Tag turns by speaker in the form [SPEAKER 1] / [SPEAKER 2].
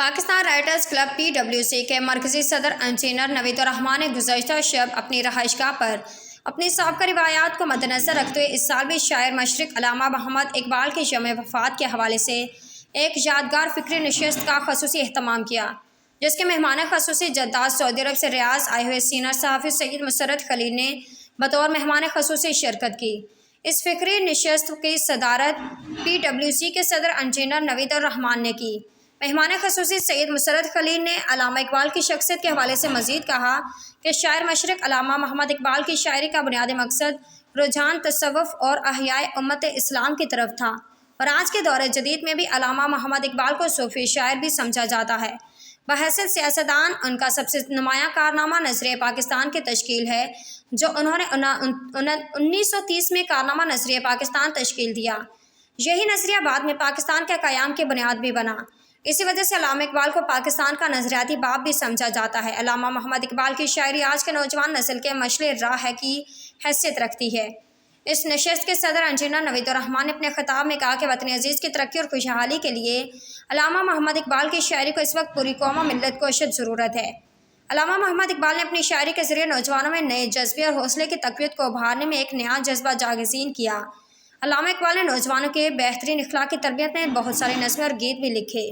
[SPEAKER 1] Pakistan writers club PWC کے مرکزی صدر انجینئر نوید الرحمان نے گزشتہ شب اپنی رہائش گاہ پر اپنی سابقہ روایات کو مدنظر رکھتے ہوئے اس سال بھی شاعر مشرق علامہ محمد اقبال کی یوم وفات کے حوالے سے ایک یادگار فکری نشست کا خصوصی اہتمام کیا، جس کے مہمان خصوصی جدہ سعودی عرب سے ریاض آئے ہوئے سینئر صحافی سید مسرت خلیل نے بطور مہمان خصوصی شرکت کی۔ اس فکری نشست کی صدارت PWC کے صدر انجینئر نوید الرحمان نے کی۔ مہمان خصوصی سید مسرت خلیل نے علامہ اقبال کی شخصیت کے حوالے سے مزید کہا کہ شاعر مشرق علامہ محمد اقبال کی شاعری کا بنیادی مقصد رجحان تصوف اور احیاء امت اسلام کی طرف تھا، اور آج کے دور جدید میں بھی علامہ محمد اقبال کو صوفی شاعر بھی سمجھا جاتا ہے۔ بحیثیت سیاستدان ان کا سب سے نمایاں کارنامہ نظریہ پاکستان کی تشکیل ہے، جو انہوں نے 1930 میں کارنامہ نظریہ پاکستان تشکیل دیا۔ یہی نظریہ بعد میں پاکستان کے قیام کی بنیاد بھی بنا۔ اسی وجہ سے علامہ اقبال کو پاکستان کا نظریاتی باپ بھی سمجھا جاتا ہے۔ علامہ محمد اقبال کی شاعری آج کے نوجوان نسل کے مشعل راہ کی حیثیت رکھتی ہے۔ اس نشست کے صدر انجینئر نوید الرحمان نے اپنے خطاب میں کہا کہ وطن عزیز کی ترقی اور خوشحالی کے لیے علامہ محمد اقبال کی شاعری کو اس وقت پوری قوم و ملت کو اشد ضرورت ہے۔ علامہ محمد اقبال نے اپنی شاعری کے ذریعے نوجوانوں میں نئے جذبے اور حوصلے کی تقویت کو ابھارنے میں ایک نیا جذبہ جاگزین کیا۔ علامہ اقبال نے نوجوانوں کے بہترین اخلاق کی تربیت میں بہت سارے نظمیں اور گیت بھی لکھے۔